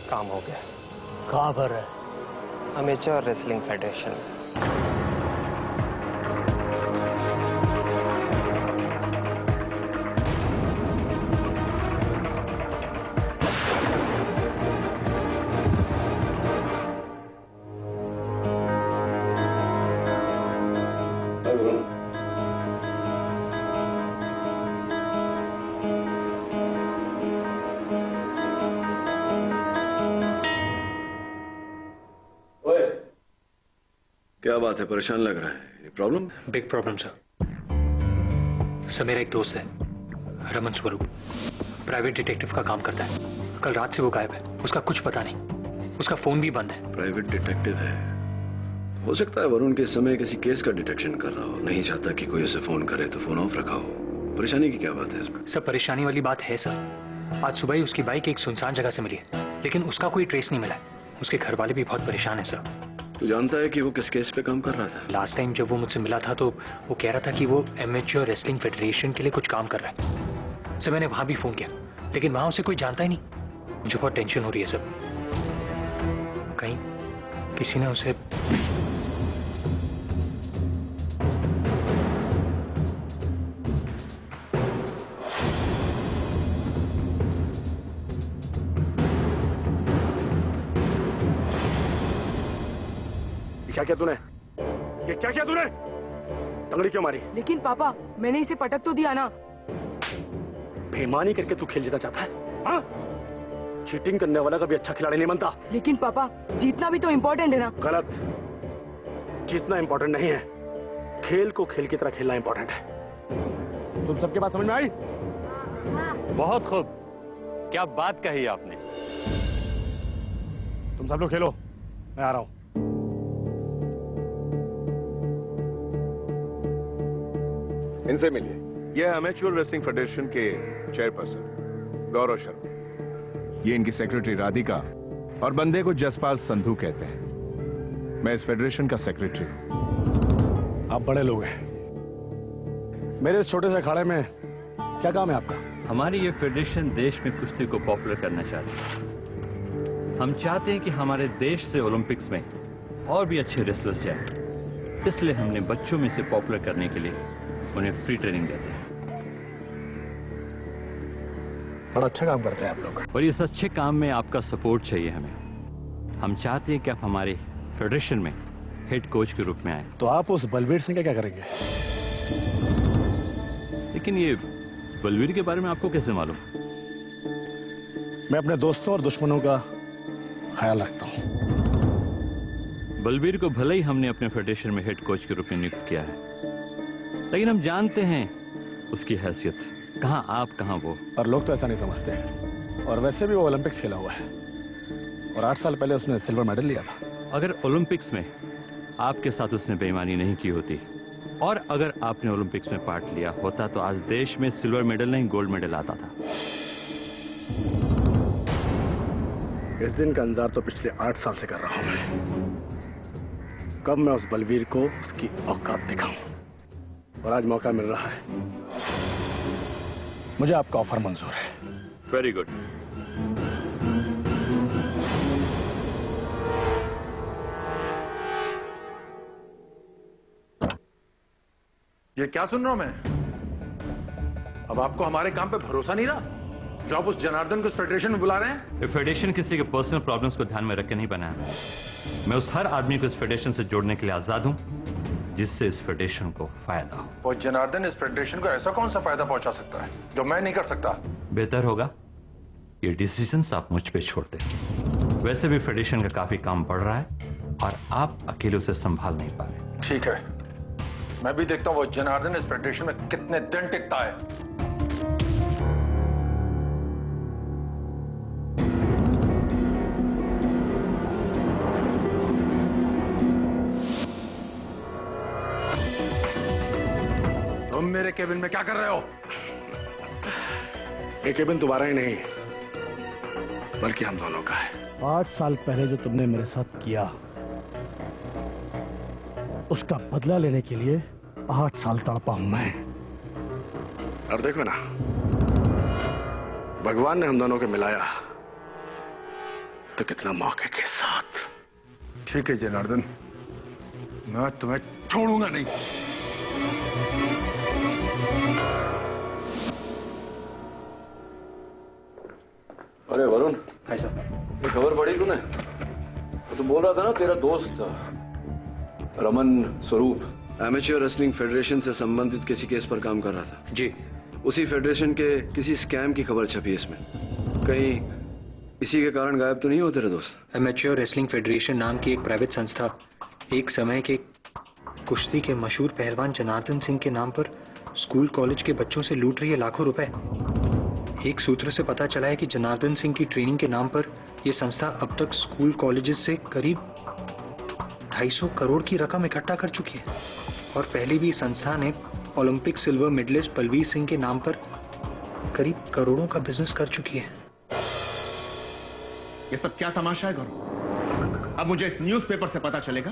काम हो गया। कहाँ पर है? Amateur wrestling federation. क्या बात है, परेशान लग रहा है? प्रॉब्लम? Big problem sir. मेरा एक दोस्त है रमन स्वरूप, प्राइवेट डिटेक्टिव का काम करता है। कल रात से वो गायब है, उसका कुछ पता नहीं, उसका फोन भी बंद है। प्राइवेट डिटेक्टिव है? हो सकता है वरुण के समय किसी केस का डिटेक्शन कर रहा हो, नहीं चाहता कि कोई उसे फोन करे तो फोन ऑफ रखा हो। परेशानी की क्या बात है इसमें? सर परेशानी वाली बात है सर। आज सुबह ही उसकी बाइक एक सुनसान जगह से मिली है, लेकिन उसका कोई ट्रेस नहीं मिला है। उसके घर वाले भी बहुत परेशान है सर। तू जानता है कि वो किस केस पे काम कर रहा था? लास्ट टाइम जब वो मुझसे मिला था तो वो कह रहा था कि वो एमेच्योर रेसलिंग फेडरेशन के लिए कुछ काम कर रहा है। सर मैंने वहां भी फोन किया, लेकिन वहां उसे कोई जानता ही नहीं। मुझे बहुत टेंशन हो रही है सर, कहीं किसी ने उसे क्या किया तूने? ये क्या किया तूने? टंगड़ी क्यों मारी? लेकिन पापा मैंने इसे पटक तो दिया ना। बेईमानी करके तू खेल जीतना चाहता है? हाँ? चीटिंग करने वाला कभी अच्छा खिलाड़ी नहीं बनता। लेकिन पापा जीतना भी तो इम्पोर्टेंट है ना। गलत, जीतना इम्पोर्टेंट नहीं है, खेल को खेल की तरह खेलना इम्पोर्टेंट है। तुम सबके बात समझ में आई? बहुत खूब, क्या बात कही आपने। तुम सब लोग खेलो, मैं आ रहा हूं। इनसे मिलिए। यह अमेच्योर रेसलिंग फेडरेशन के चेयरपर्सन गौरव शर्मा, ये इनकी सेक्रेटरी राधिका और बंदे को जसपाल संधू कहते हैं। मैं इस फेडरेशन का सेक्रेटरी हूं। आप बड़े लोग हैं, मेरे इस छोटे से अखाड़े में क्या काम है आपका? हमारी ये फेडरेशन देश में कुश्ती को पॉपुलर करना चाहती है। हम चाहते हैं कि हमारे देश से ओलंपिक्स में और भी अच्छे रेसलर्स जाएं। इसलिए हमने बच्चों में से पॉपुलर करने के लिए उन्हें फ्री ट्रेनिंग देते हैं। बड़ा अच्छा काम करते हैं आप लोग, और इस अच्छे काम में आपका सपोर्ट चाहिए हमें। हम चाहते हैं कि आप हमारे फेडरेशन में हेड कोच के रूप में आए। तो आप उस बलबीर सिंह का क्या करेंगे? लेकिन ये बलवीर के बारे में आपको कैसे मालूम? मैं अपने दोस्तों और दुश्मनों का ख्याल रखता हूं। बलवीर को भले ही हमने अपने फेडरेशन में हेड कोच के रूप में नियुक्त किया है, लेकिन हम जानते हैं उसकी हैसियत, कहां आप कहां वो। और लोग तो ऐसा नहीं समझते हैं। और वैसे भी वो ओलंपिक्स खेला हुआ है और 8 साल पहले उसने सिल्वर मेडल लिया था। अगर ओलंपिक्स में आपके साथ उसने बेईमानी नहीं की होती और अगर आपने ओलंपिक्स में पार्ट लिया होता तो आज देश में सिल्वर मेडल नहीं गोल्ड मेडल आता था। इस दिन का इंतजार तो पिछले 8 साल से कर रहा हूं मैं। कब मैं उस बलवीर को उसकी औकात दिखाऊं, और आज मौका मिल रहा है। मुझे आपका ऑफर मंजूर है। Very good. ये क्या सुन रहा हूं मैं? अब आपको हमारे काम पे भरोसा नहीं रहा जो आप उस जनार्दन को फेडरेशन में बुला रहे हैं? ये फेडरेशन किसी के पर्सनल प्रॉब्लम्स को ध्यान में रख के नहीं बनाया। मैं उस हर आदमी को इस फेडरेशन से जोड़ने के लिए आजाद हूं जिससे इस फेडरेशन को फायदा हो। वो जनार्दन इस फेडरेशन को ऐसा कौन सा फायदा पहुंचा सकता है जो मैं नहीं कर सकता? बेहतर होगा ये डिसीजंस आप मुझ पे छोड़ दें। वैसे भी फेडरेशन का काफी काम बढ़ रहा है और आप अकेले उसे संभाल नहीं पा रहे। ठीक है, मैं भी देखता हूं वो जनार्दन इस फेडरेशन में कितने दिन टिकता है। तुम मेरे केबिन में क्या कर रहे हो? ये केबिन तुम्हारा ही नहीं, बल्कि हम दोनों का है। 8 साल पहले जो तुमने मेरे साथ किया, उसका बदला लेने के लिए 8 साल तड़पा हूं मैं। और देखो ना, भगवान ने हम दोनों को मिलाया तो कितना मौके के साथ। ठीक है जनार्दन, मैं तुम्हें छोड़ूंगा नहीं। अरे वरुण, हाय सर। ये खबर पढ़ी तूने? तो बोल रहा था ना तेरा दोस्त रमन स्वरूप एमेच्योर रेसलिंग फेडरेशन से संबंधित किसी केस पर काम कर रहा था। जी। उसी फेडरेशन के किसी स्कैम की खबर छपी इसमें। कहीं इसी के कारण गायब तो नहीं हो तेरे दोस्त? एमेच्योर रेसलिंग फेडरेशन नाम की एक प्राइवेट संस्था एक समय के कुश्ती के मशहूर पहलवान जनार्दन सिंह के नाम पर स्कूल कॉलेज के बच्चों से लूट रही है लाखों रुपए। एक सूत्र से पता चला है कि जनार्दन सिंह की ट्रेनिंग के नाम पर यह संस्था अब तक स्कूल कॉलेजेस से करीब 250 करोड़ की रकम इकट्ठा कर चुकी है। और पहले भी संस्था ने Olympic silver medalist Balbir Singh के नाम पर करीब करोड़ों का बिजनेस कर चुकी है। ये सब क्या तमाशा है गौरव? अब मुझे इस न्यूज़पेपर से पता चलेगा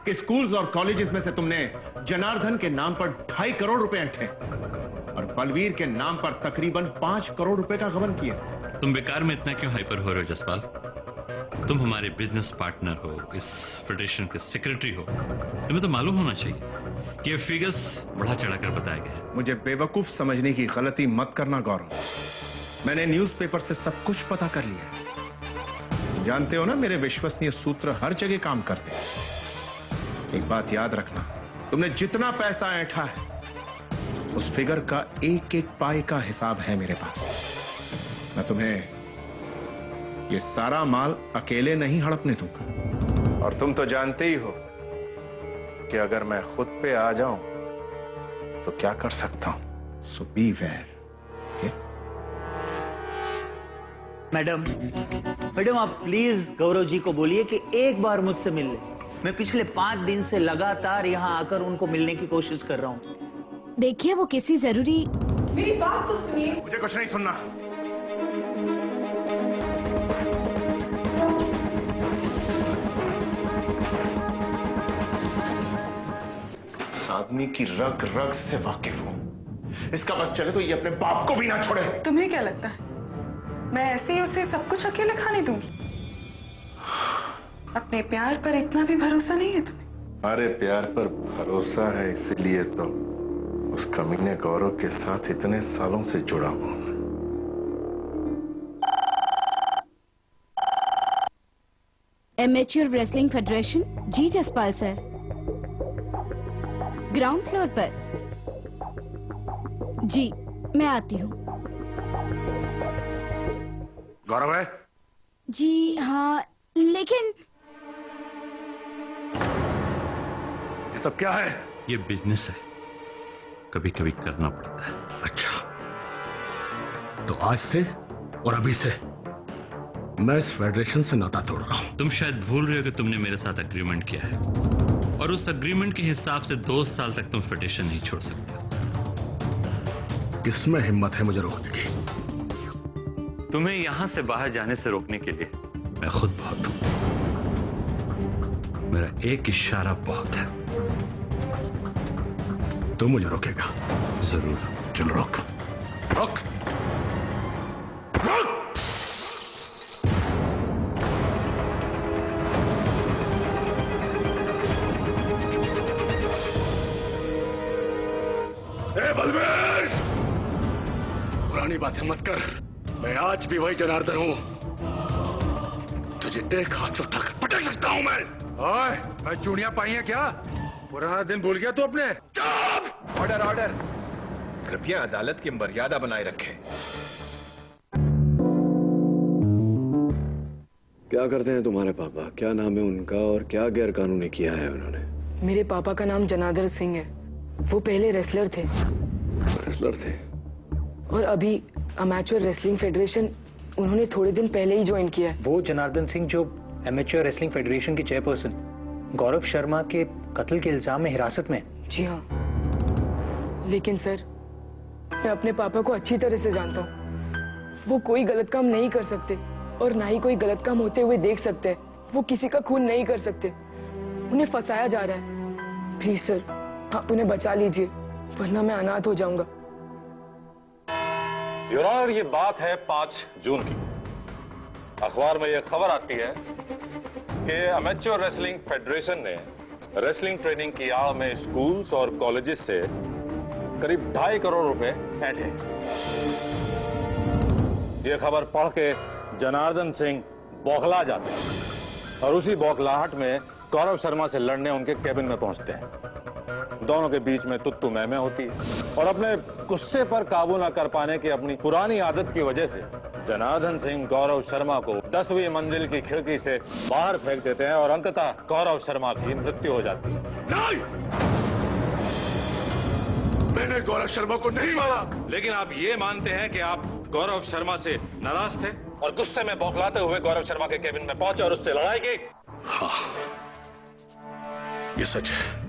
कि स्कूल्स और कॉलेजेस में से तुमने जनार्दन के नाम पर 2.5 करोड़ रुपए ऐंठे और बलवीर के नाम पर तकरीबन 5 करोड़ रुपए का गबन किया। तुम बेकार में इतना क्यों हाइपर हो रहे हो जसपाल? तुम हमारे बिजनेस पार्टनर हो, इस फेडरेशन के सेक्रेटरी हो, तुम्हें तो मालूम होना चाहिए कि ये फिगर्स बढ़ा चढ़ाकर बताया गया है। मुझे बेवकूफ समझने की गलती मत करना गौरव। मैंने न्यूज़पेपर से सब कुछ पता कर लिया है। जानते हो ना, मेरे विश्वसनीय सूत्र हर जगह काम करते हैं। एक बात याद रखना, तुमने जितना पैसा ऐंठा है उस फिगर का एक एक पाई का हिसाब है मेरे पास। मैं तुम्हें ये सारा माल अकेले नहीं हड़पने दूंगा। और तुम तो जानते ही हो कि अगर मैं खुद पे आ जाऊं तो क्या कर सकता हूं। सो बी वेयर। मैडम आप प्लीज गौरव जी को बोलिए कि एक बार मुझसे मिल ले। मैं पिछले 5 दिन से लगातार यहाँ आकर उनको मिलने की कोशिश कर रहा हूँ। देखिए वो किसी जरूरी। मेरी बात तो सुनिए। मुझे कुछ नहीं सुनना। इस आदमी की रग रग से वाकिफ हूं। इसका बस चले तो ये अपने बाप को भी ना छोड़े। तुम्हें क्या लगता है मैं ऐसे ही उसे सब कुछ अकेले खाने दूंगी? अपने प्यार पर इतना भी भरोसा नहीं है तुम्हें? अरे प्यार पर भरोसा है, इसलिए तो उस कमीने गौरव के साथ इतने सालों से जुड़ा हूं। Amateur wrestling federation. जी जसपाल सर, ग्राउंड फ्लोर पर। जी मैं आती हूँ। गौरव है? जी हाँ, लेकिन ये सब क्या है? ये बिजनेस है, कभी कभी करना पड़ता है। अच्छा, तो आज से और अभी से मैं इस फेडरेशन से नाता तोड़ रहा हूं। तुम शायद भूल रहे हो कि तुमने मेरे साथ एग्रीमेंट किया है, और उस एग्रीमेंट के हिसाब से 2 साल तक तुम फेडरेशन नहीं छोड़ सकते। किसमें हिम्मत है मुझे रोकने की? तुम्हें यहां से बाहर जाने से रोकने के लिए मैं खुद बहुत हूं। मेरा एक इशारा बहुत है। तू मुझे रोकेगा? जरूर। चलो रोक रोक रोक। ए बलवीर, पुरानी बातें मत कर। मैं आज भी वही जनार्दन हूं। तुझे एक हाथ से उठाकर पटक सकता हूं मैं। ओए, मैं चूड़ियां पाई हैं क्या? पुराना दिन भूल गया तू अपने? Order order. कृपया अदालत की मर्यादा बनाए रखें। क्या करते हैं तुम्हारे पापा? क्या नाम है उनका और क्या गैरकानूनी किया है उन्होंने? मेरे पापा का नाम जनार्दन सिंह है। वो पहले रेसलर थे। रेसलर थे? और अभी अमेच्योर रेसलिंग फेडरेशन उन्होंने थोड़े दिन पहले ही ज्वाइन किया है। वो जनार्दन सिंह जो एमेच्योर रेसलिंग फेडरेशन के चेयरपर्सन गौरव शर्मा के कत्ल के इल्जाम में हिरासत में। जी हाँ, लेकिन सर मैं अपने पापा को अच्छी तरह से जानता हूँ। वो कोई गलत काम नहीं कर सकते और ना ही कोई गलत काम होते हुए देख सकते हैं। वो किसी का खून नहीं कर सकते, उन्हें फंसाया जा रहा है। प्लीज सर, आप उन्हें बचा लीजिए, वरना मैं अनाथ हो जाऊंगा। योर ऑनर, ये बात है 5 जून की। अखबार में यह खबर आती है कि अमेच्योर रेसलिंग फेडरेशन ने रेसलिंग ट्रेनिंग की आड़ में स्कूल्स और कॉलेजेस से करीब 2.5 करोड़ रुपए ऐंठे। यह खबर पढ़ के जनार्दन सिंह बौखला जाते हैं और उसी बौखलाहट में गौरव शर्मा से लड़ने उनके केबिन में पहुंचते हैं। दोनों के बीच में तुत्तू मैमे होती है और अपने गुस्से पर काबू न कर पाने की अपनी पुरानी आदत की वजह से जनार्दन सिंह गौरव शर्मा को 10वीं मंजिल की खिड़की से बाहर फेंक देते हैं और अंततः गौरव शर्मा की मृत्यु हो जाती है। नहीं, मैंने गौरव शर्मा को नहीं मारा। लेकिन आप ये मानते हैं कि आप गौरव शर्मा से नाराज थे और गुस्से में बौखलाते हुए गौरव शर्मा के केबिन में पहुंचे और उससे लड़ाई की? हाँ, ये सच है।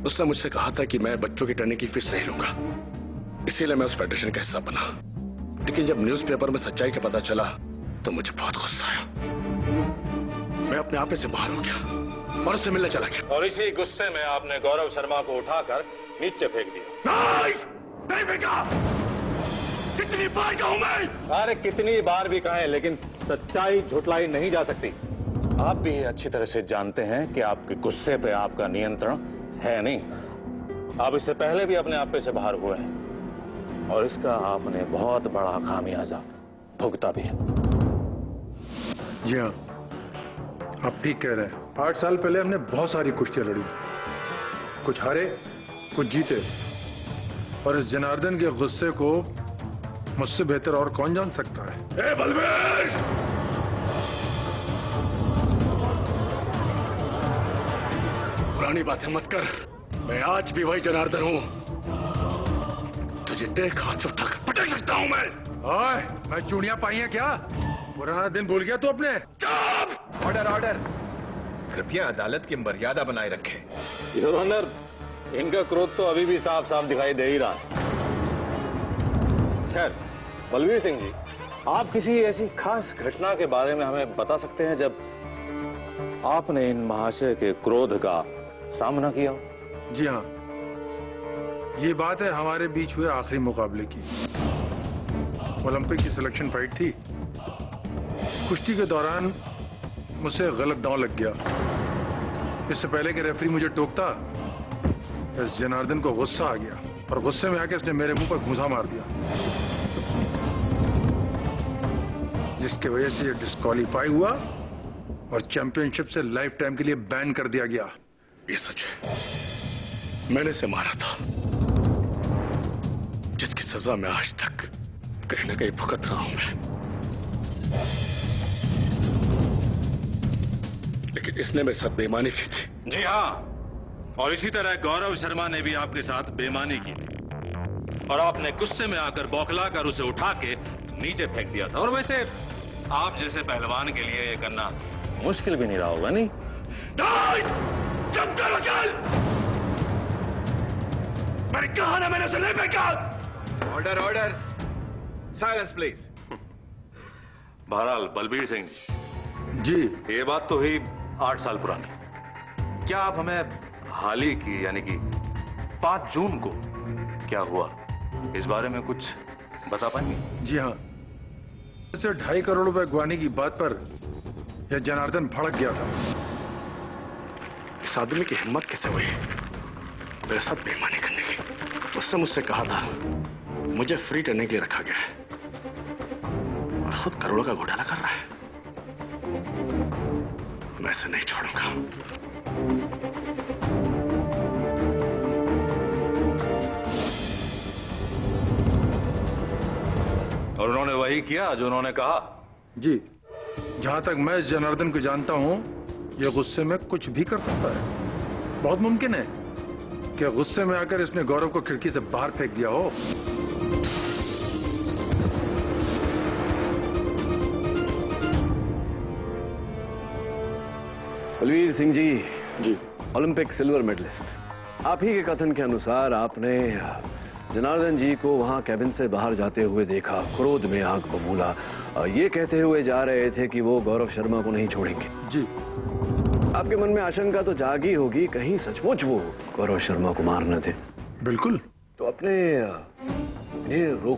उसने मुझसे कहा था कि मैं बच्चों की ट्रेनिंग की फीस नहीं लूंगा, इसीलिए मैं उस फेडरेशन का हिस्सा बना। लेकिन जब न्यूज़पेपर में सच्चाई का पता चला तो मुझे बहुत गुस्सा आया। मैं अपने आपे से बाहर हो गया और उससे मिलने चला गया। और इसी गुस्से में आपने गौरव शर्मा को उठाकर नीचे फेंक दिया? नहीं फेंका। कितनी बार कहूं मैं? अरे कितनी बार भी कहें, लेकिन सच्चाई झुटलाई नहीं जा सकती। आप भी अच्छी तरह से जानते हैं कि आपके गुस्से पे आपका नियंत्रण है नहीं। आप इससे पहले भी अपने आपे से बाहर हुए हैं और इसका आपने बहुत बड़ा खामियाजा भुगता भी है। जी हाँ, आप ठीक कह रहे हैं। 8 साल पहले हमने बहुत सारी कुश्तियां लड़ी, कुछ हारे कुछ जीते, और इस जनार्दन के गुस्से को मुझसे बेहतर और कौन जान सकता है। ए बलवीर! पुरानी बातें मत कर, मैं आज भी वही जनार्दन हूं। तुझे एक हाथ उठाकर पटक सकता हूं मैं। ओए, मैं चूड़ियां पाई हैं क्या? पुराना दिन भूल गया तू अपने? ऑर्डर ऑर्डर, कृपया अदालत की मर्यादा बनाए रखें। योर ऑनर, इनका क्रोध तो अभी भी साफ साफ दिखाई दे ही रहा है। खैर, बलवीर सिंह जी, आप किसी ऐसी खास घटना के बारे में हमें बता सकते हैं जब आपने इन महाशय के क्रोध का सामना किया? जी हाँ, ये बात है हमारे बीच हुए आखिरी मुकाबले की। ओलंपिक की सिलेक्शन फाइट थी। कुश्ती के दौरान मुझसे गलत दांव लग गया। इससे पहले कि रेफरी मुझे टोकता, इस जनार्दन को गुस्सा आ गया और गुस्से में आके उसने मेरे मुंह पर घूंसा मार दिया, जिसकी वजह से ये डिस्क्वालीफाई हुआ और चैंपियनशिप से लाइफ टाइम के लिए बैन कर दिया गया। ये सच है, मैंने इसे मारा था, जिसकी सजा मैं आज तक कहीं ना कहीं भुगत रहा हूं मैं। लेकिन इसने मेरे साथ बेईमानी की थी। जी हाँ, और इसी तरह गौरव शर्मा ने भी आपके साथ बेईमानी की थी और आपने गुस्से में आकर बौखला कर उसे उठा के नीचे फेंक दिया था। और वैसे आप जैसे पहलवान के लिए ये करना मुश्किल भी नहीं रहा होगा, नहीं? चुप कर वकील! मैंने कहा ना, मैंने उसे नहीं फेंका। Order order, silence please. बहरहाल बलबीर सिंह जी, ये बात तो हुई 8 साल पुरानी। क्या आप हमें हाल ही की यानी कि 5 जून को क्या हुआ इस बारे में कुछ बता पाएंगे? जी हाँ, इसे 2.5 करोड़ रुपए गंवाने की बात पर यह जनार्दन भड़क गया था। इस आदमी की हिम्मत कैसे हुई मेरे साथ बेईमानी करने की? उसने मुझसे कहा था मुझे फ्री ट्रेनिंग के लिए रखा गया है और खुद करोड़ों का घोटाला कर रहा है। मैं इसे नहीं छोड़ूंगा। और उन्होंने वही किया जो उन्होंने कहा? जी, जहां तक मैं इस जनार्दन को जानता हूं, यह गुस्से में कुछ भी कर सकता है। बहुत मुमकिन है कि गुस्से में आकर इसने गौरव को खिड़की से बाहर फेंक दिया हो। Balvir Singh ji, Olympic silver medallist, आप ही के कथन के अनुसार आपने जनार्दन जी को वहां कैबिन से बाहर जाते हुए देखा, क्रोध में आंख बबूला, ये कहते हुए जा रहे थे कि वो गौरव शर्मा को नहीं छोड़ेंगे। जी। आपके मन में आशंका तो जागी होगी, कहीं सचमुच वो गौरव शर्मा को मार न थे। बिल्कुल। तो अपने रोक